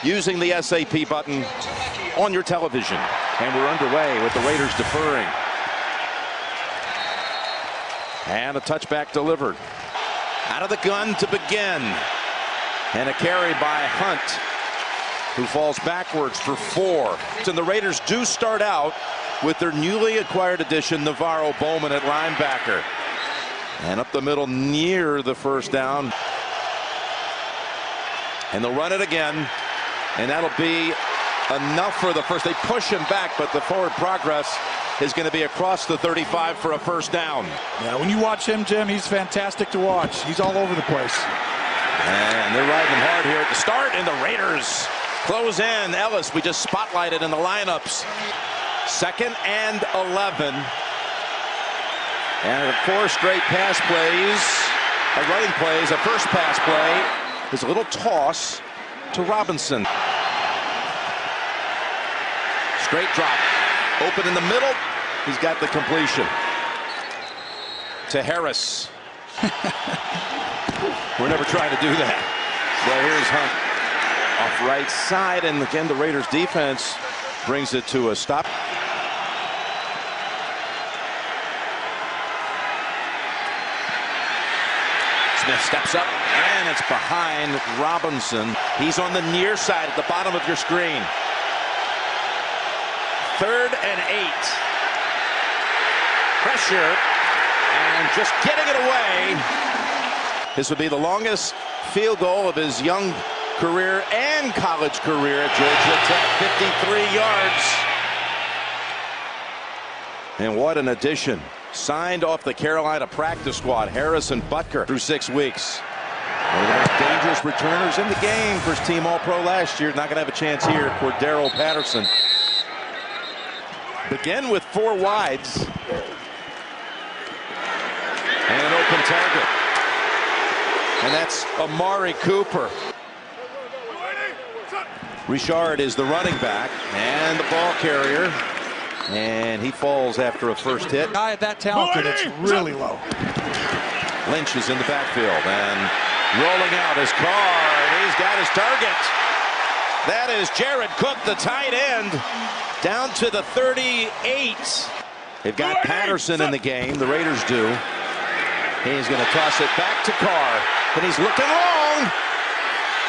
using the SAP button on your television. And we're underway with the Raiders deferring. And a touchback delivered. Out of the gun to begin. And a carry by Hunt, who falls backwards for 4. And the Raiders do start out with their newly acquired addition, Navarro Bowman at linebacker. And up the middle near the first down. And they'll run it again. And that'll be enough for the first. They push him back, but the forward progress is going to be across the 35 for a first down. Yeah, when you watch him, Jim, he's fantastic to watch. He's all over the place. And they're riding him hard here at the start, and the Raiders close in. Ellis, we just spotlighted in the lineups. 2nd and 11. And 4 straight pass plays, running plays. A first pass play is a little toss to Robinson. Straight drop. Open in the middle. He's got the completion. To Harris. We're never trying to do that. Well, here's Hunt off right side. And again, the Raiders defense brings it to a stop. Smith steps up, and it's behind Robinson. He's on the near side at the bottom of your screen. 3rd and 8. Pressure, and just getting it away. This would be the longest field goal of his young career and college career at Georgia Tech, 53 yards. And what an addition. Signed off the Carolina practice squad, Harrison Butker, through 6 weeks. One of the most dangerous returners in the game. First team All-Pro last year. Not going to have a chance here. Cordero Patterson. Begin with 4 wides. And an open target. And that's Amari Cooper. Richard is the running back and the ball carrier. And he falls after a first hit. Guy that talented, it's really low. Lynch is in the backfield and rolling out his car. And he's got his target. That is Jared Cook, the tight end, down to the 38. They've got Patterson in the game. The Raiders do. He's going to toss it back to Carr. And he's looking long.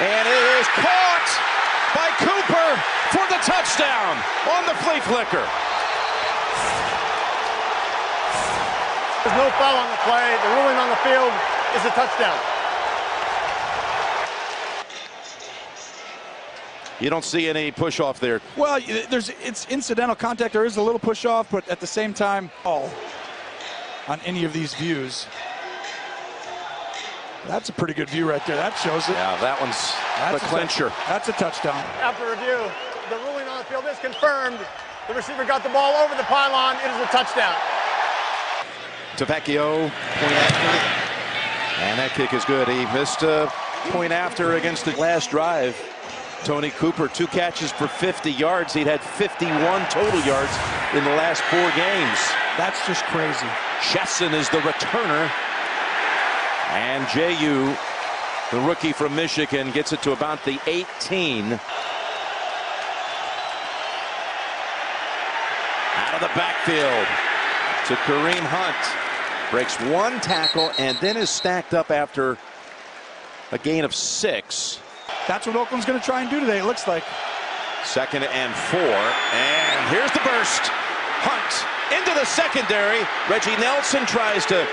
And it is caught by Cooper for the touchdown on the flea flicker. There's no foul on the play. The ruling on the field is a touchdown. You don't see any push off there. Well, it's incidental contact. There is a little push off, but at the same time, on any of these views. That's a pretty good view right there. That shows it. Yeah, that one's the clincher. That's a touchdown. After review, the ruling on the field is confirmed. The receiver got the ball over the pylon. It is a touchdown. Tavecchio, point after. And that kick is good. He missed a point after against the last drive. Tony Cooper, 2 catches for 50 yards. He'd had 51 total yards in the last 4 games. That's just crazy. Chesson is the returner. And J.U., the rookie from Michigan, gets it to about the 18. Out of the backfield to Kareem Hunt. Breaks 1 tackle and then is stacked up after a gain of 6. That's what Oakland's going to try and do today, it looks like. 2nd and 4. And here's the burst. Hunt into the secondary. Reggie Nelson tries to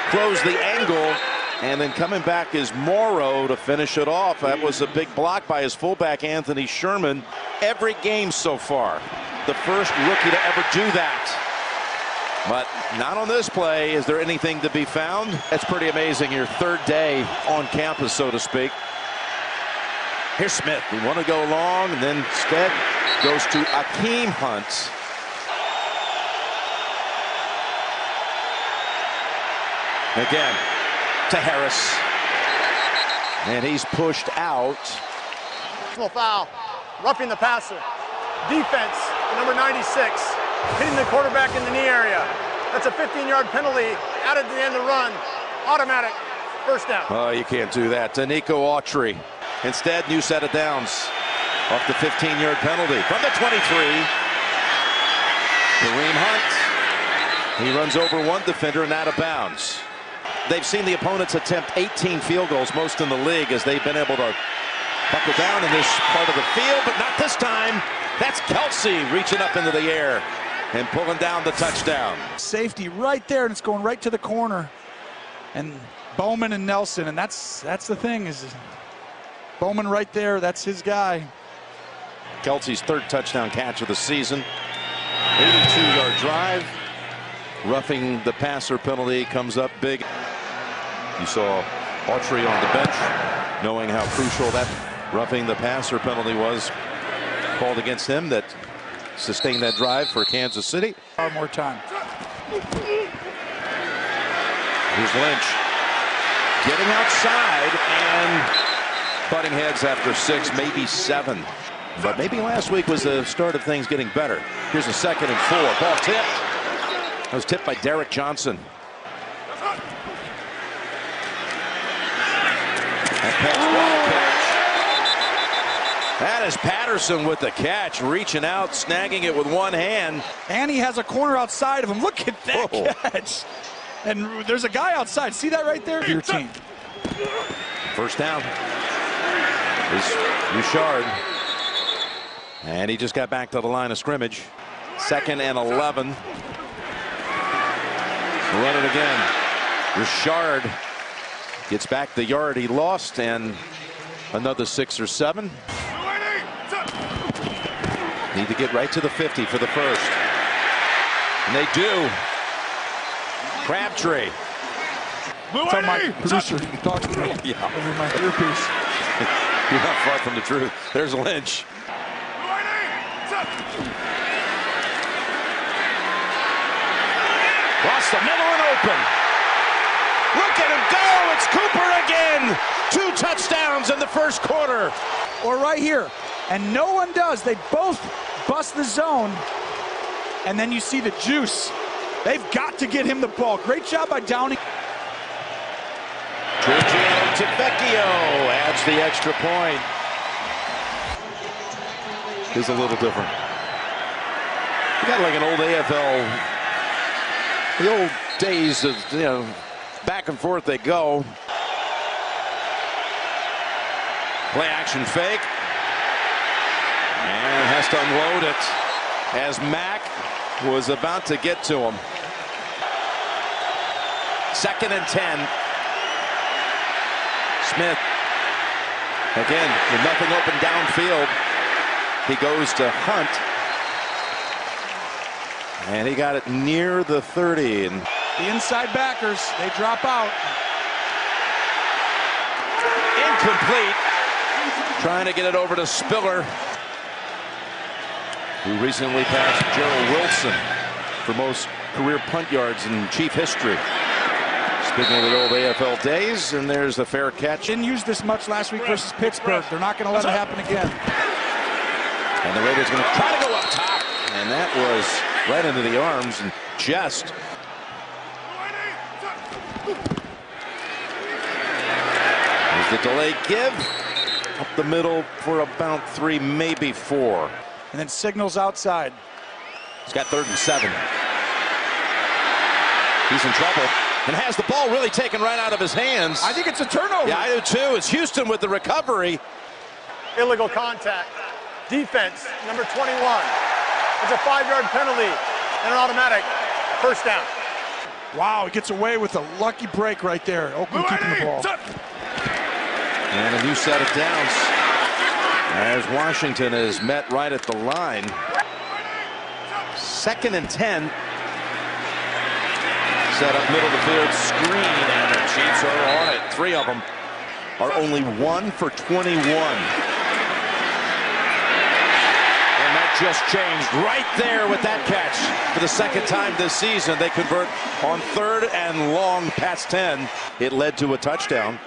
close the angle. And then coming back is Morrow to finish it off. That was a big block by his fullback, Anthony Sherman. Every game so far. The first rookie to ever do that. But not on this play. Is there anything to be found? That's pretty amazing. Your 3rd day on campus, so to speak. Here's Smith. We want to go long, and then instead goes to Akeem Hunt. Again to Harris. And he's pushed out. Foul. Roughing the passer. Defense, number 96, hitting the quarterback in the knee area. That's a 15-yard penalty added to the end of the run. Automatic first down. Oh, you can't do that. To Nico Autry. Instead, new set of downs off the 15-yard penalty from the 23. Kareem Hunt. He runs over one defender and out of bounds. They've seen the opponents attempt 18 field goals, most in the league, as they've been able to buckle down in this part of the field, but not this time. That's Kelsey reaching up into the air and pulling down the touchdown. Safety right there, and it's going right to the corner. And Bowman and Nelson, and that's the thing, is Bowman right there, that's his guy. Kelsey's third touchdown catch of the season. 82-yard drive. Roughing the passer penalty comes up big. You saw Autry on the bench, knowing how crucial that roughing the passer penalty was called against him that sustained that drive for Kansas City. One more time. Here's Lynch getting outside and butting heads after 6, maybe 7. But maybe last week was the start of things getting better. Here's a 2nd and 4. Ball tipped. That was tipped by Derek Johnson. That is Patterson with the catch, reaching out, snagging it with one hand. And he has a corner outside of him. Look at that catch. And there's a guy outside. See that right there? Your team. First down is Bouchard. And he just got back to the line of scrimmage. 2nd and 11. Run it again. Richard gets back the yard he lost, and another 6 or 7. Need to get right to the 50 for the first. And they do. Crabtree. Tell my producer talk to me over my earpiece. You're not far from the truth. There's Lynch. Across the middle and open. Look at him go. It's Cooper again. 2 touchdowns in the first quarter. Or right here. And no one does. They both bust the zone. And then you see the juice. They've got to get him the ball. Great job by Downing. Giorgiano Tavecchio adds the extra point. Is a little different. You got like an old AFL, the old days of, back and forth they go. Play action fake. And has to unload it as Mack was about to get to him. 2nd and 10. Smith again with nothing open downfield. He goes to Hunt, and he got it near the 30. And the inside backers, they drop out. Incomplete. Trying to get it over to Spiller, who recently passed Gerald Wilson for most career punt yards in Chief history. Speaking of the old AFL days, and there's the fair catch. Didn't use this much last week versus Pittsburgh. They're not going to let it happen again. And the Raiders going to try to go up top, and that was right into the arms and chest. There's the delayed give. Up the middle for about 3, maybe 4. And then signals outside. He's got 3rd and 7. He's in trouble and has the ball really taken right out of his hands. I think it's a turnover. Yeah, I do too. It's Houston with the recovery. Illegal contact. Defense, number 21. It's a 5-yard penalty and an automatic first down. Wow, he gets away with a lucky break right there. Oakland keeping the ball. And a new set of downs as Washington is met right at the line. 2nd and 10. Set up middle of the field screen, and the Chiefs are on it. 3 of them are only 1 for 21. And that just changed right there with that catch. For the 2nd time this season, they convert on 3rd and long past 10. It led to a touchdown.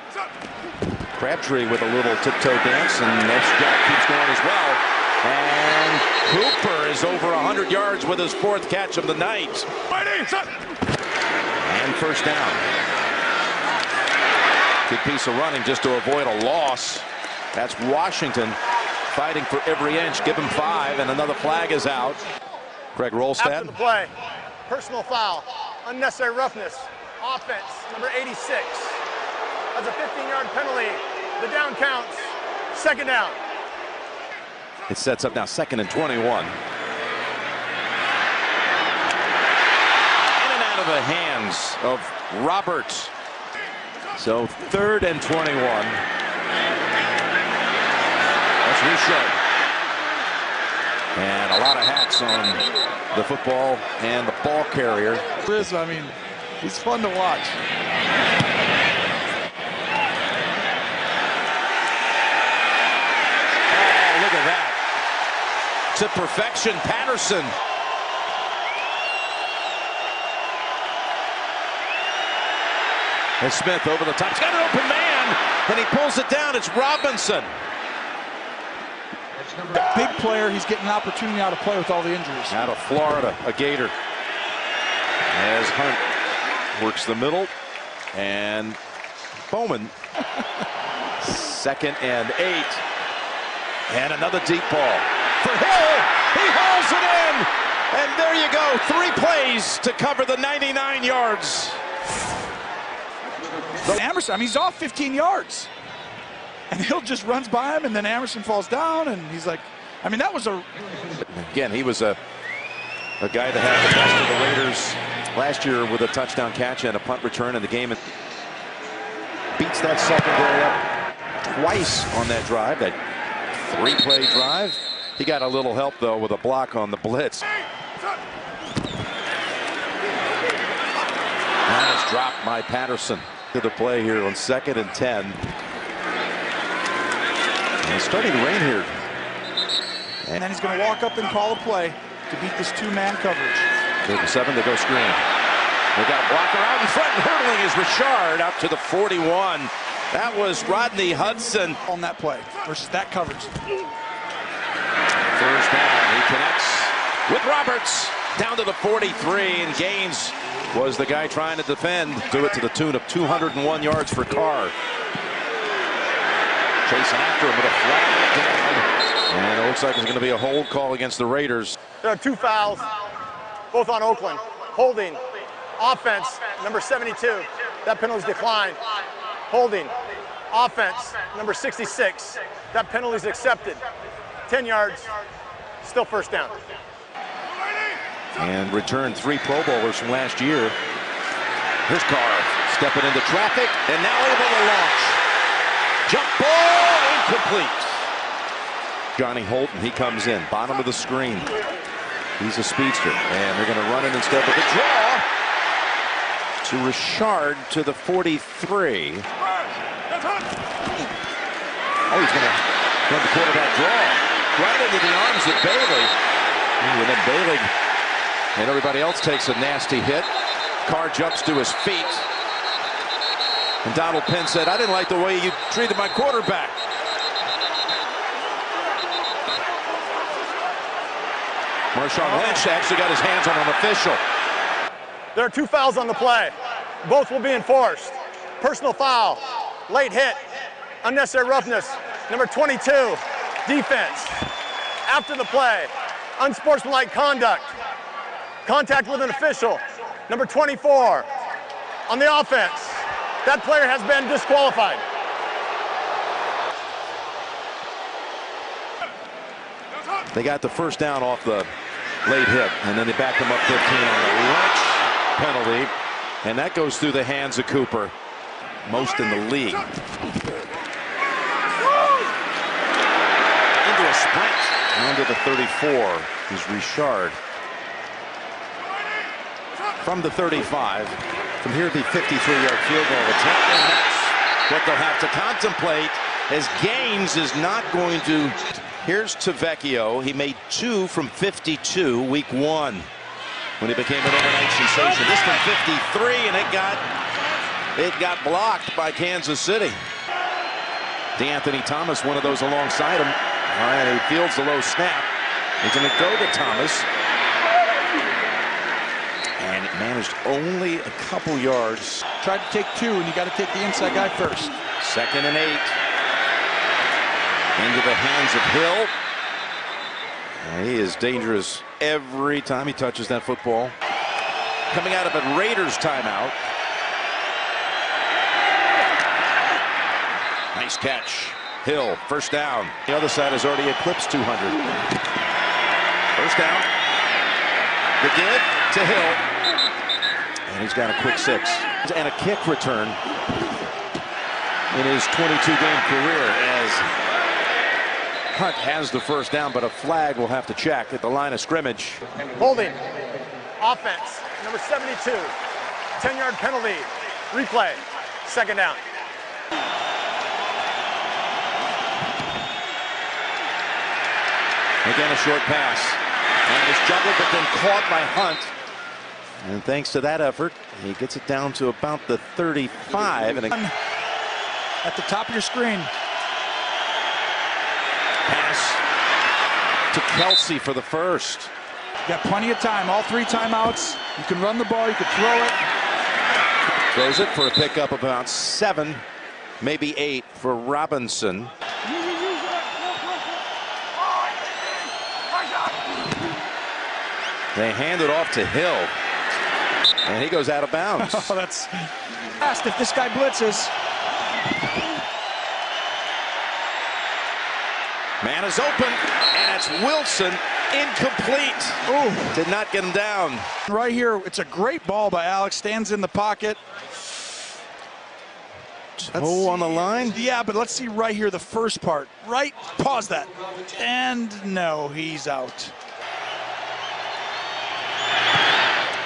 Crabtree with a little tiptoe dance, and next Jack keeps going as well. And Cooper is over 100 yards with his 4th catch of the night. And first down. Good piece of running just to avoid a loss. That's Washington fighting for every inch. Give him 5, and another flag is out. Craig Rolstad. After the play, personal foul, unnecessary roughness, offense, number 86. That's a 15-yard penalty. The down counts. Second down. It sets up now 2nd and 21. In and out of the hands of Roberts. So 3rd and 21. That's Richard. And a lot of hats on the football and the ball carrier. Chris, I mean, he's fun to watch. Oh, look at that. To perfection, Patterson. And Smith over the top. He's got an open man, and he pulls it down. It's Robinson. Big player. He's getting an opportunity now to play with all the injuries. Out of Florida, a Gator. As Hunt works the middle, and Bowman. 2nd and 8. And another deep ball for Hill. He hauls it in. And there you go. 3 plays to cover the 99 yards. Amerson, I mean, he's off 15 yards. And Hill just runs by him, and then Amerson falls down, and he's like, I mean, that was a... Again, he was a guy that had the best of the Raiders last year with a touchdown catch and a punt return in the game. And beats that secondary up twice on that drive, that 3-play drive. He got a little help, though, with a block on the blitz. That is dropped by Patterson. To the play here on 2nd and 10. And it's starting to rain here. And then he's going to walk up and call a play to beat this 2-man coverage. 7, they go screen. They got a blocker out in front, and hurdling is Richard out to the 41. That was Rodney Hudson. On that play versus that coverage. First down, he connects with Roberts down to the 43, and Gaines was the guy trying to defend. Do it to the tune of 201 yards for Carr. Chasing after him with a flag down. And it looks like it's going to be a hold call against the Raiders. There are 2 fouls, both on Oakland. Holding, offense, number 72. That penalty's declined. Holding, offense, number 66. That penalty's accepted. 10 yards, still first down. And returned 3 Pro Bowlers from last year. Here's Carr stepping into traffic and now able to launch. Jump ball incomplete. Johnny Holton, he comes in, bottom of the screen. He's a speedster, and they're going to run it instead with a draw to Richard to the 43. Oh, he's going to run the quarterback draw right into the arms of Bailey. And then Bailey and everybody else takes a nasty hit. Carr jumps to his feet. And Donald Penn said, I didn't like the way you treated my quarterback. Marshawn Lynch actually got his hands on an official. There are 2 fouls on the play. Both will be enforced. Personal foul, late hit, unnecessary roughness, number 22, defense. After the play, unsportsmanlike conduct, contact with an official, number 24. On the offense, that player has been disqualified. They got the first down off the late hit, and then they backed them up 15 on the Lynch penalty, and that goes through the hands of Cooper, most in the league. Into a sprint, under the 34 is Richard. From the 35, from here the 53-yard field goal attempt, and that's what they'll have to contemplate, as Gaines is not going to. Here's Tavecchio. He made 2 from 52 week 1 when he became an overnight sensation. This from 53, and it got blocked by Kansas City. DeAnthony Thomas, one of those alongside him. All right, he fields the low snap. He's going to go to Thomas. And it managed only a couple yards. Tried to take 2, and you got to take the inside guy first. 2nd and 8. Into the hands of Hill. And he is dangerous every time he touches that football. Coming out of a Raiders timeout. Nice catch. Hill, first down. The other side has already eclipsed 200. First down. The give to Hill. And he's got a quick 6. And a kick return in his 22-game career as Hunt has the first down, but a flag will have to check at the line of scrimmage. Holding. Offense. Number 72. 10-yard penalty. Replay. Second down. Again, a short pass. And it's juggled, but then caught by Hunt. And thanks to that effort, he gets it down to about the 35. And at the top of your screen. Pass to Kelsey for the first. You got plenty of time. All 3 timeouts. You can run the ball. You can throw it. Throws it for a pickup of about 7, maybe 8 for Robinson. They hand it off to Hill. And he goes out of bounds. Oh, that's fast if this guy blitzes. Man is open, and it's Wilson, incomplete. Ooh. Did not get him down. Right here, it's a great ball by Alex. Stands in the pocket. Toe on the line? Yeah, but let's see right here the first part. Right, pause that. And no, he's out.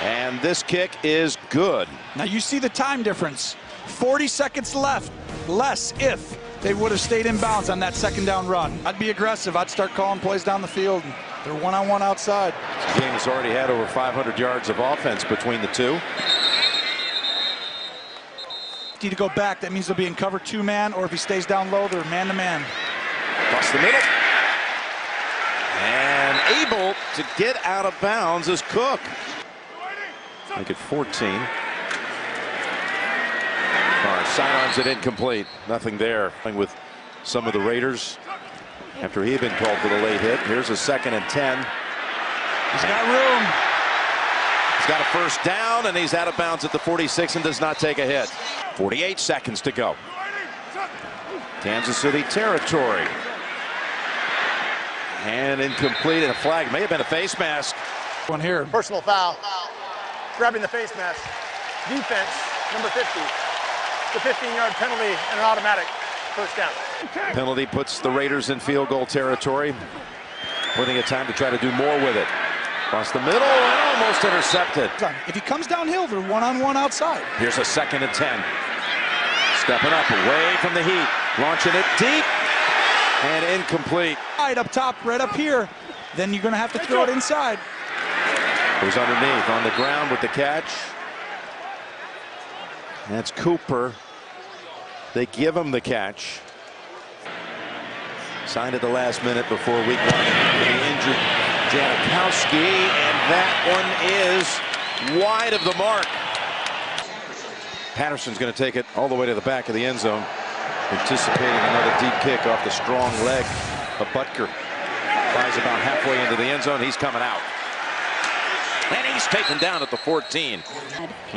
And this kick is good. Now you see the time difference. 40 seconds left, less if they would have stayed in bounds on that second down run. I'd be aggressive. I'd start calling plays down the field. They're one-on-one outside. This game has already had over 500 yards of offense between the two. Need to go back. That means they'll be in cover 2-man, or if he stays down low, they're man-to-man. Across the middle. And able to get out of bounds is Cook. Make it 14. Sidelines it incomplete. Nothing there with some of the Raiders after he had been called for the late hit. Here's a 2nd and 10. He's got room. He's got a first down, and he's out of bounds at the 46 and does not take a hit. 48 seconds to go. Kansas City territory. And incomplete, and a flag. May have been a face mask. One here. Personal foul. Grabbing the face mask. Defense, number 50. The 15-yard penalty and an automatic first down. Penalty puts the Raiders in field goal territory. Plenty of time to try to do more with it. Across the middle and almost intercepted. If he comes downhill, they're one-on-one outside. Here's a 2nd and 10. Stepping up away from the heat. Launching it deep and incomplete. Right up top, right up here. Then you're going to have to throw it inside. Goes underneath on the ground with the catch. That's Cooper. They give him the catch. Signed at the last minute before week 1. The injured Janikowski, and that one is wide of the mark. Patterson's going to take it all the way to the back of the end zone, anticipating another deep kick off the strong leg of Butker. Flies about halfway into the end zone. He's coming out. And he's taken down at the 14.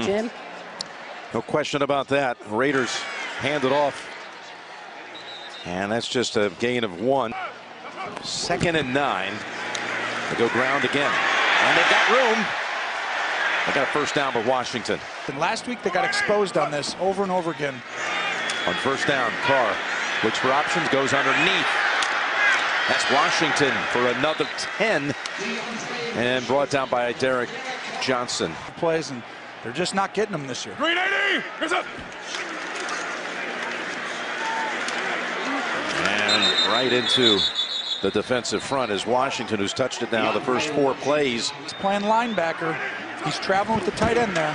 Jim? No question about that. Raiders hand it off. And that's just a gain of 1. 2nd and 9. They go ground again. And they've got room. They got a first down with Washington. And last week they got exposed on this over and over again. On first down, Carr looks for options, goes underneath. That's Washington for another 10. And brought down by Derek Johnson. Plays, and they're just not getting them this year. 380. Here's up. And right into the defensive front is Washington, who's touched it now the first 4 plays. He's playing linebacker. He's traveling with the tight end there.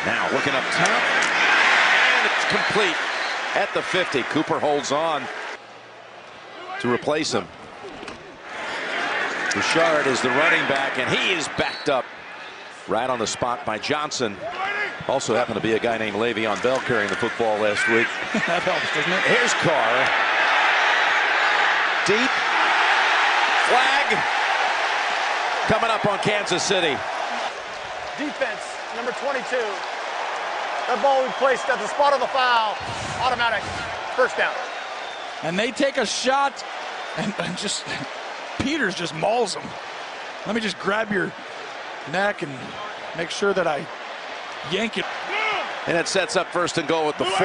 Now looking up top. And it's complete at the 50. Cooper holds on to replace him. Richard is the running back, and he is backed up right on the spot by Johnson. Also happened to be a guy named Le'Veon Bell carrying the football last week. That helps, doesn't it? Here's Carr. deep. Flag coming up on Kansas City. Defense, number 22. That ball will be placed at the spot of the foul. Automatic. First down. And they take a shot, and just Peters just mauls them. Let me just grab your neck and make sure that I yank it. And it sets up first and goal with the 4.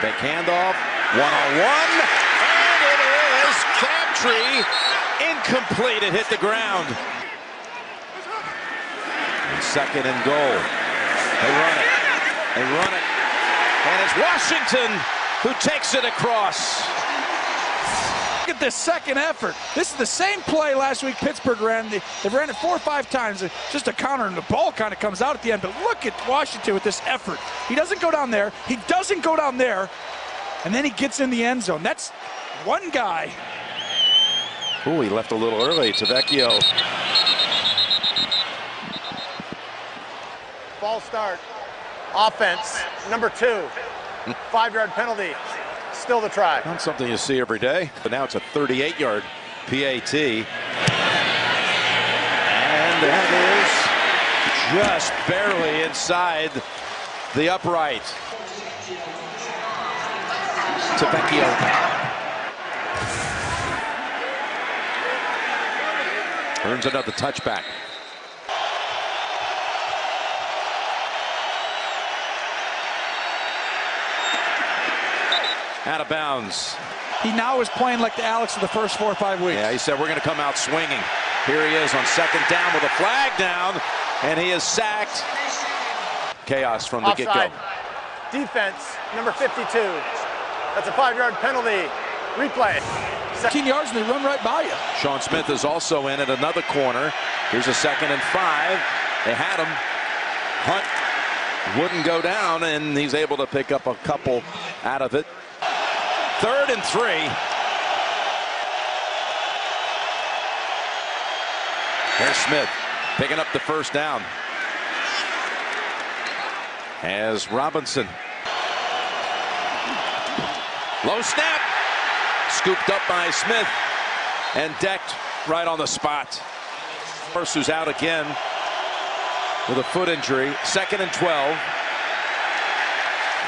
Big handoff, one-on-one, and it is Crabtree. Incomplete, it hit the ground. And second and goal. They run it, and it's Washington who takes it across. Look at this second effort. This is the same play last week Pittsburgh ran. They ran it 4 or 5 times, just a counter, and the ball kind of comes out at the end. But look at Washington with this effort. He doesn't go down there. He doesn't go down there. And then he gets in the end zone. That's one guy. Ooh, he left a little early. Tavecchio. Ball start. Offense, number 2. 5-yard penalty. Still the try. Not something you see every day, but now it's a 38-yard PAT. And that is just barely inside the upright. Tavecchio. Earns another touchback. Out of bounds. He now is playing like the Alex of the first 4 or 5 weeks. Yeah, he said we're going to come out swinging. Here he is on second down with a flag down, and he is sacked. Chaos from the get-go. Defense, number 52. That's a 5-yard penalty. Replay. 15 yards and they run right by you. Sean Smith is also in at another corner. Here's a 2nd and 5. They had him. Hunt wouldn't go down, and he's able to pick up a couple out of it. 3rd and 3. There's Smith picking up the first down. As Robinson. Low snap. Scooped up by Smith and decked right on the spot. First, who's out again with a foot injury. 2nd and 12.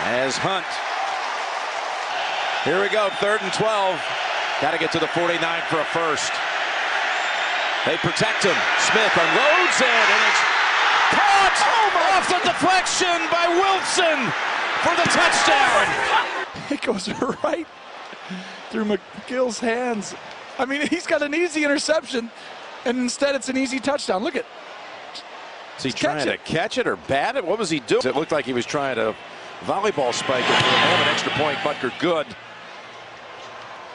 As Hunt. Here we go, 3rd and 12. Got to get to the 49 for a first. They protect him. Smith unloads it, and it's caught off the deflection by Wilson for the touchdown. It goes right through McGill's hands. I mean, he's got an easy interception, and instead it's an easy touchdown. Look at. Is he trying to catch it or bat it? What was he doing? It looked like he was trying to volleyball spike it for a moment. Extra point, Butker good.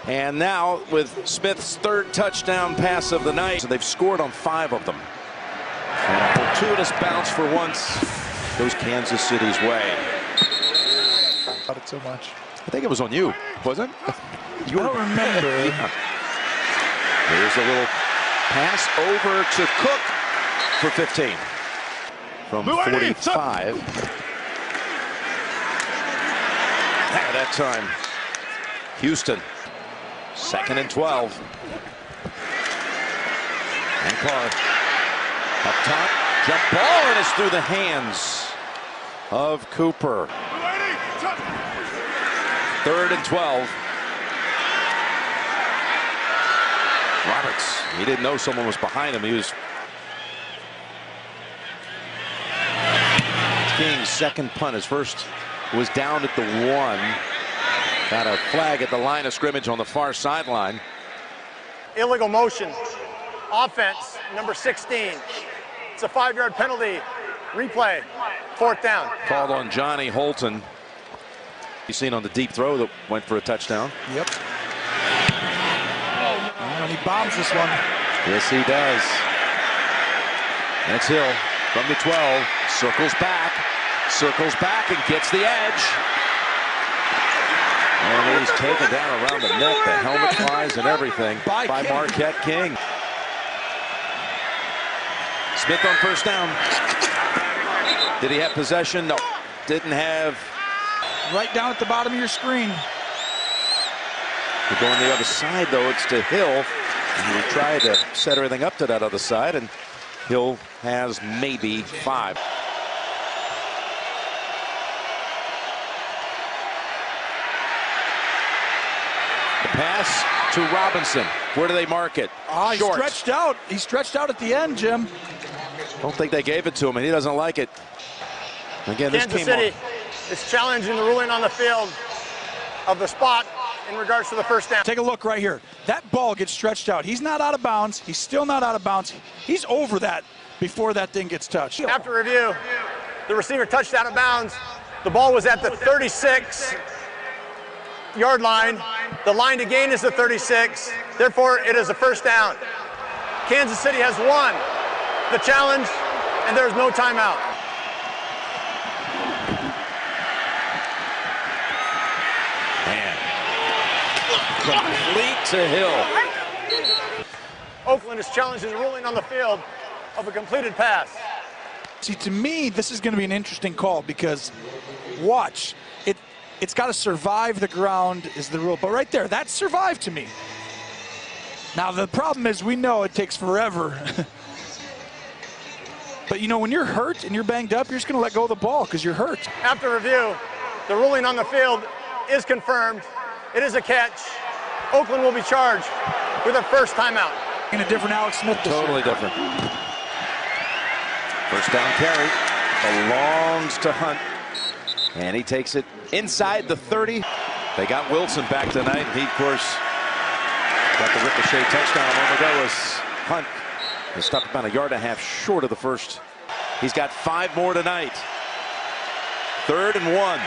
And now with Smith's 3rd touchdown pass of the night, they've scored on 5 of them. And a fortuitous bounce for once goes Kansas City's way. About it so much. I think it was on you, wasn't it? You don't remember. Yeah. Here's a little pass over to Cook for 15. From 45. At that time, Houston. 2nd and 12. And Carr up top, jump ball, and it's through the hands of Cooper. 3rd and 12. Roberts, he didn't know someone was behind him. He was King's 2nd punt. His first was down at the 1. Got a flag at the line of scrimmage on the far sideline. Illegal motion. Offense, number 16. It's a 5-yard penalty. Replay. 4th down. Called on Johnny Holton. You seen on the deep throw that went for a touchdown. Yep. And he bombs this one. Yes, he does. That's Hill from the 12. Circles back and gets the edge. And he's taken down around the neck. The helmet flies and everything by Marquette King. Smith on first down. Did he have possession? No. Didn't have. Right down at the bottom of your screen. To go on the other side, though, it's to Hill. And we tried to set everything up to that other side, and Hill has maybe 5. The pass to Robinson. Where do they mark it? He stretched out. He stretched out at the end, Jim. Don't think they gave it to him, and he doesn't like it. Again, this Kansas came City is challenging the ruling on the field of the spot in regards to the first down. Take a look right here. That ball gets stretched out. He's not out of bounds. He's still not out of bounds. He's over that before that thing gets touched. After review, the receiver touched out of bounds. The ball was at the 36-yard line. The line to gain is the 36. Therefore, it is a first down. Kansas City has won the challenge, and there's no timeout. complete to Hill. Oakland is challenging the ruling on the field of a completed pass. See, to me, this is going to be an interesting call because, watch, it's got to survive the ground is the rule. But right there, that survived to me. Now, the problem is we know it takes forever. But, you know, when you're hurt and you're banged up, you're just going to let go of the ball because you're hurt. After review, the ruling on the field is confirmed. It is a catch. Oakland will be charged with a first timeout. In a different Alex Smith. Totally different. First down carry belongs to Hunt. And he takes it inside the 30. They got Wilson back tonight. He, of course, got the ricochet touchdown a moment ago as Hunt has stopped about 1.5 yards short of the first. He's got 5 more tonight. 3rd and 1.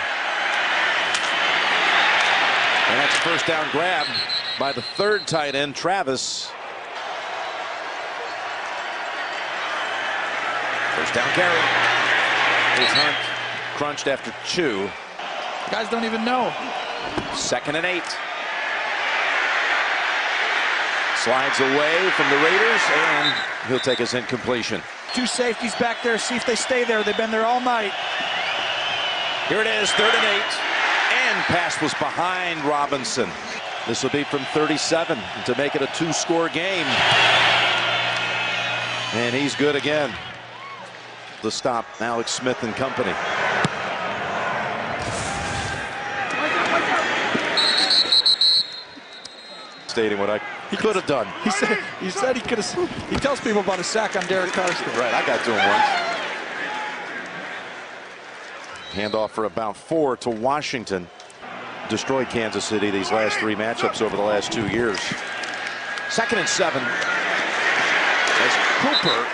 And that's a first down grab by the 3rd tight end, Travis. First down carry. Here's Hunt, crunched after 2. Guys don't even know. 2nd and 8. Slides away from the Raiders, and he'll take his incompletion. 2 safeties back there. See if they stay there. They've been there all night. Here it is, 3rd and 8. And pass was behind Robinson. This will be from 37 to make it a 2-score game. And he's good again. To stop Alex Smith and company. Stating what he could have done. He said he could have. He tells people about a sack on Derek Carson. Right, I got to him once. Handoff for about 4 to Washington. Destroyed Kansas City these last 3 matchups over the last 2 years. 2nd and 7. As Cooper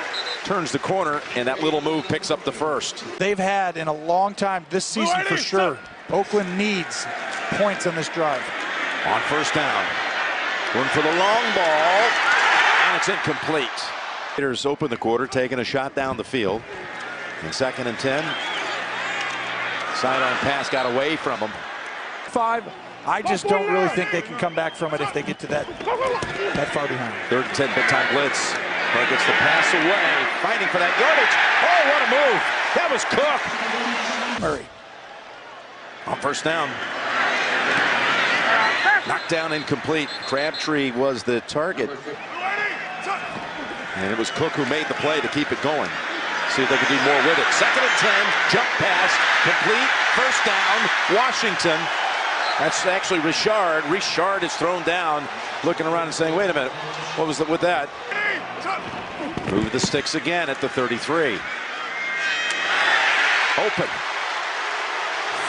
turns the corner, and that little move picks up the first. They've had in a long time this season for sure. Oakland needs points on this drive. On first down. Going for the long ball, and it's incomplete. Raiders open the quarter, taking a shot down the field. And 2nd and 10. Sidearm pass got away from him. 5. I just don't really think they can come back from it if they get to that far behind. 3rd and 10, big time blitz. But gets the pass away, fighting for that yardage. Oh, what a move. That was Cook. Murray. On first down. Knocked down, incomplete. Crabtree was the target. And it was Cook who made the play to keep it going. See if they can do more with it. 2nd and 10, jump pass, complete, first down, Washington. That's actually Richard. Richard is thrown down, looking around and saying, wait a minute, what was with that? Move the sticks again at the 33. Open.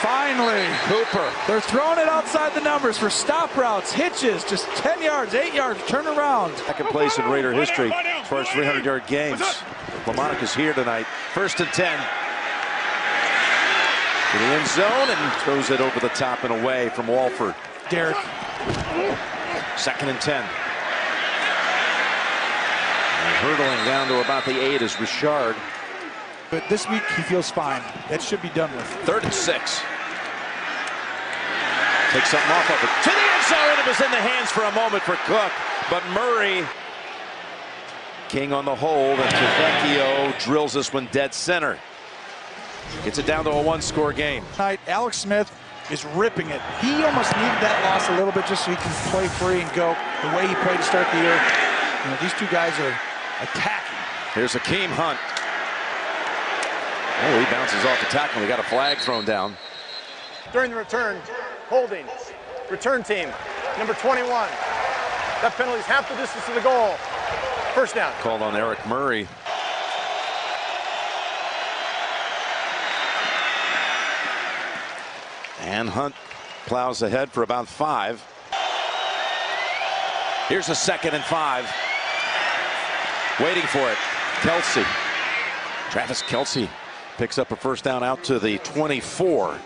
Finally, Cooper. They're throwing it outside the numbers for stop routes, hitches, just 10 yards, 8 yards, turn around. Second place in Raider history as far as 300-yard games. LaMonica's here tonight. 1st and 10. To the end zone and throws it over the top and away from Walford. Derek. 2nd and 10. And hurtling down to about the 8 is Richard. But this week he feels fine. That should be done with. 3rd and 6. Take something off of it. To the end zone. It was in the hands for a moment for Cook. But Murray, King on the hold, and Tavecchio drills this one dead center. Gets it down to a 1-score game. Tonight, Alex Smith is ripping it. He almost needed that loss a little bit just so he can play free and go the way he played to start the year. You know, these two guys are attacking. Here's Akeem Hunt. Oh, he bounces off the tackle. We got a flag thrown down. During the return, holding. Return team, number 21. That penalty is half the distance to the goal. First down. Called on Eric Murray. And Hunt plows ahead for about 5. Here's a 2nd and 5. Waiting for it. Kelsey. Travis Kelsey picks up a first down out to the 24.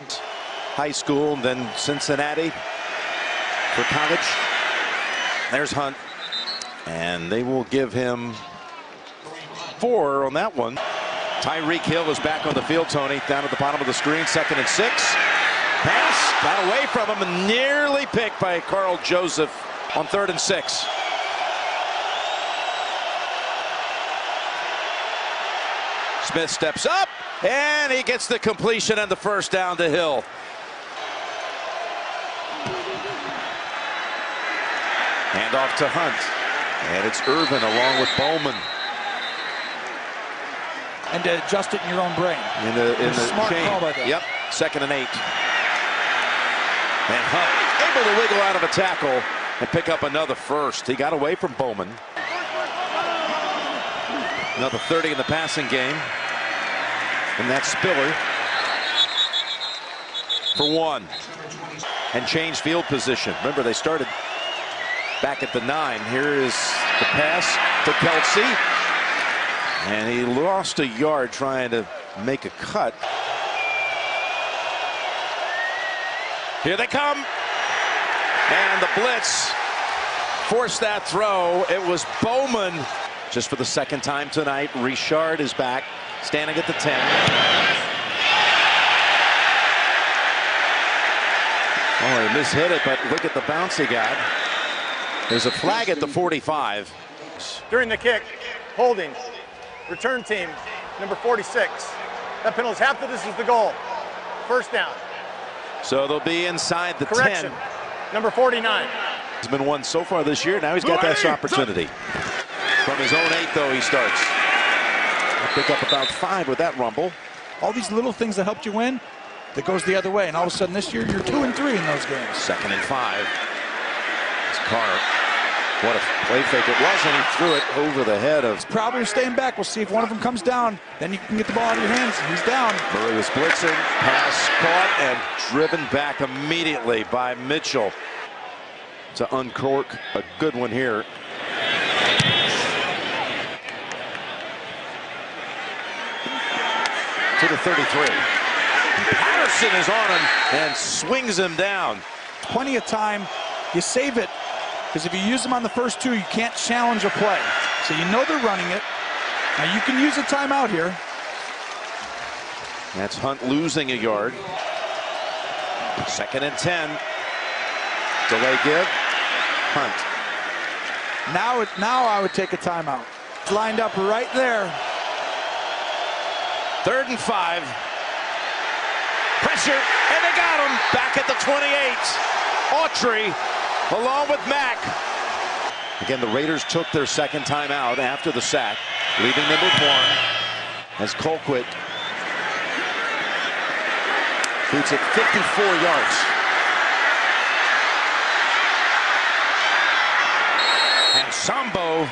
High school, then Cincinnati for college. There's Hunt. And they will give him 4 on that one. Tyreek Hill is back on the field, Tony. Down at the bottom of the screen, 2nd and 6. Pass got away from him and nearly picked by Carl Joseph on 3rd and 6. Smith steps up and he gets the completion and the first down to Hill. Hand off to Hunt. And it's Irvin along with Bowman. And to adjust it in your own brain. In the smart chain. call by that. Yep, 2nd and 8. And Hunt able to wiggle out of a tackle and pick up another first. He got away from Bowman. Another 30 in the passing game. And that's Spiller for 1. And change field position. Remember, they started back at the 9. Here is the pass to Kelsey. And he lost a yard trying to make a cut. Here they come. And the blitz forced that throw. It was Bowman. Just for the 2nd time tonight, Richard is back, standing at the 10. Oh, he mishit it, but look at the bounce he got. There's a flag at the 45. During the kick, holding. Return team, number 46. That penalty is half the distance to the goal. First down. So they'll be inside the Correction. 10. Number 49. He's been one so far this year. Now he's got that opportunity. From his own 8, though, he starts. He'll pick up about 5 with that rumble. All these little things that helped you win, that goes the other way. And all of a sudden this year, you're 2 and 3 in those games. 2nd and 5. It's Carr. What a play fake it was, and he threw it over the head of. Probably staying back. We'll see if one of them comes down. Then you can get the ball out of your hands. He's down. Murray was blitzing. Pass caught and driven back immediately by Mitchell to uncork a good one here. To the 33. Patterson is on him and swings him down. Plenty of time. You save it. Because if you use them on the first 2, you can't challenge a play. So you know they're running it. Now you can use a timeout here. That's Hunt losing a yard. 2nd and 10. Delay give. Hunt. Now I would take a timeout. Lined up right there. 3rd and 5. Pressure, and they got him back at the 28. Autry along with Mack. Again, the Raiders took their 2nd timeout after the sack, leaving them with 1 as Colquitt boots it 54 yards. And Sambo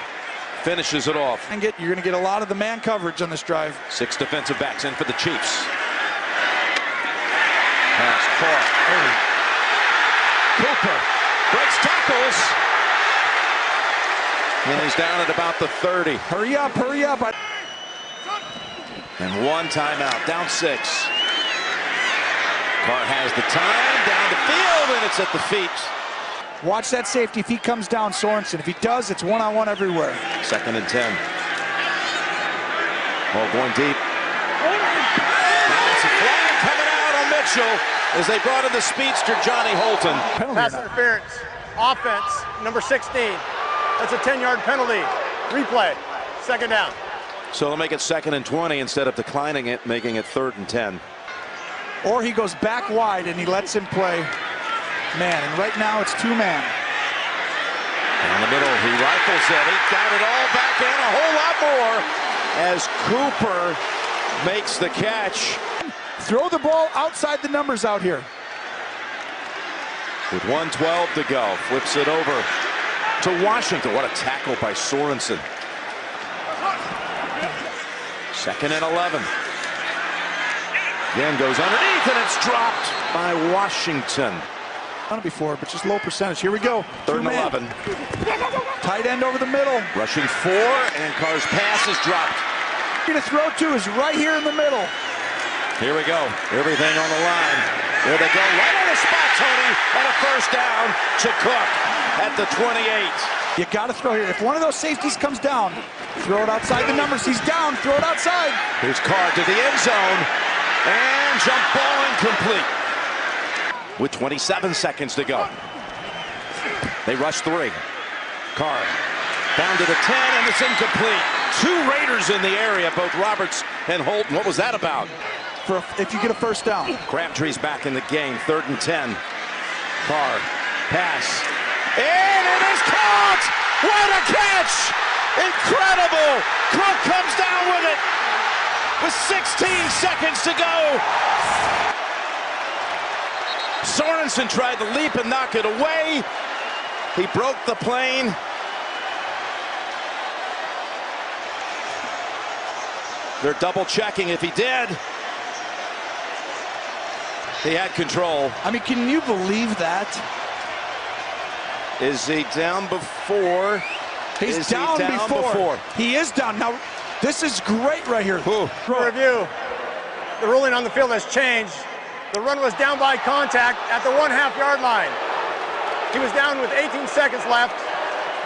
finishes it off. You're going to get a lot of the man coverage on this drive. 6 defensive backs in for the Chiefs. Pass caught. Cooper breaks tackles. And he's down at about the 30. Hurry up, hurry up. And 1 timeout, down 6. Carr has the time, down the field, and it's at the feet. Watch that safety if he comes down, Sorensen. If he does, it's 1-on-1 everywhere. 2nd and 10. Oh, going deep. Now it's a flag coming out on Mitchell as they brought in the speedster, Johnny Holton. Pass interference. Offense, number 16. That's a 10-yard penalty. Replay. 2nd down. So they'll make it 2nd and 20 instead of declining it, making it 3rd and 10. or he goes back wide and he lets him play man. And right now it's two-man. In the middle, he rifles it. He got it all back in, a whole lot more, as Cooper makes the catch. Throw the ball outside the numbers out here. With 1:12 to go, flips it over to Washington. What a tackle by Sorensen. 2nd and 11. Again goes underneath, and it's dropped by Washington. Done it before, but just low percentage. Here we go. 3rd and 11. Tight end over the middle. Rushing 4, and Carr's pass is dropped. To throw to is right here in the middle. Here we go. Everything on the line. There they go. Right on the spot, Tony. And a 1st down to Cook at the 28. You got to throw here. If one of those safeties comes down, throw it outside the numbers. He's down. Throw it outside. Here's Carr to the end zone. And jump ball incomplete. With 27 seconds to go. They rush 3. Carr down to the 10, and it's incomplete. 2 Raiders in the area, both Roberts and Holton. What was that about? If you get a 1st down. Crabtree's back in the game. 3rd and 10. Carr, pass. And it is caught! What a catch! Incredible! Cook comes down with it with 16 seconds to go. Sorensen tried to leap and knock it away. He broke the plane. They're double checking if he did. He had control. I mean, can you believe that? Is he down before? He's down before. He is down. Now, this is great right here. For review, the ruling on the field has changed. The run was down by contact at the 1/2 yard line. He was down with 18 seconds left.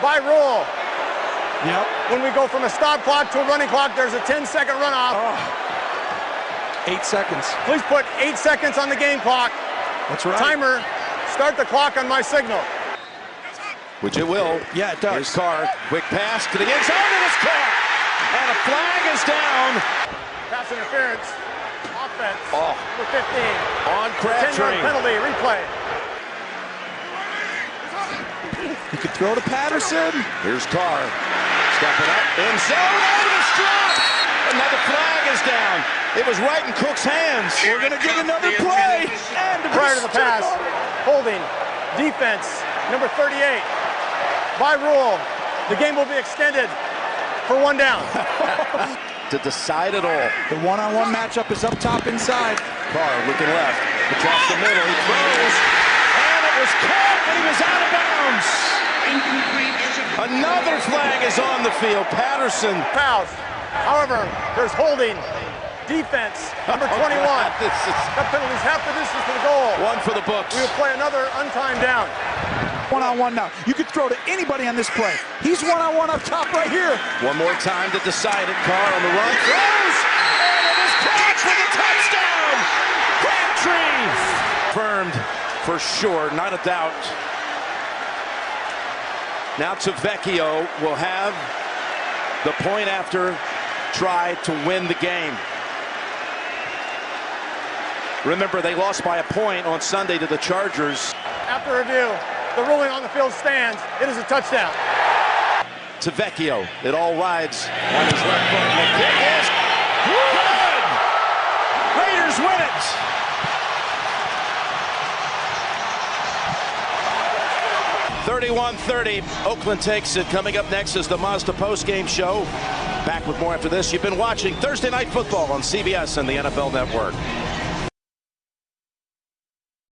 By rule, yep. When we go from a stop clock to a running clock, there's a 10-second runoff. 8 seconds. Please put 8 seconds on the game clock. That's right. Timer, start the clock on my signal. Which it will. Yeah, it does. Here's Carr. Quick pass to the end zone, and it's caught. And a flag is down. Pass interference. Offense. Oh. Number 15. On Crabtree. 10-yard penalty. Replay. You could throw to Patterson. Here's Carr. Stepping up. In zone. Oh, it's dropped. Another flag is down. It was right in Cook's hands. We're going to get another play. And prior to the pass, holding, defense, number 38. By rule, the game will be extended for 1 down. To decide it all. The one-on-one matchup is up top inside. Carr looking left. Across the middle. He throws. And it was caught, and he was out of bounds. Another flag is on the field. Patterson. Fouls. However, there's holding, defense, number 21. That penalty's half the distance to the goal. 1 for the books. We will play another untimed down. One-on-one now. You could throw to anybody on this play. He's one-on-one up top right here. 1 more time to decide it. Carr on the run. Throws! And it is caught for the touchdown! Crabtree! Confirmed for sure, not a doubt. Now Tavecchio will have the point after try to win the game. Remember, they lost by a point on Sunday to the Chargers. After review, the ruling on the field stands. It is a touchdown. Tavecchio, it all rides on his left foot. And the kick is good! Raiders win it! (31-30). Oakland takes it. Coming up next is the Mazda postgame show. Back with more after this. You've been watching Thursday Night Football on CBS and the NFL Network.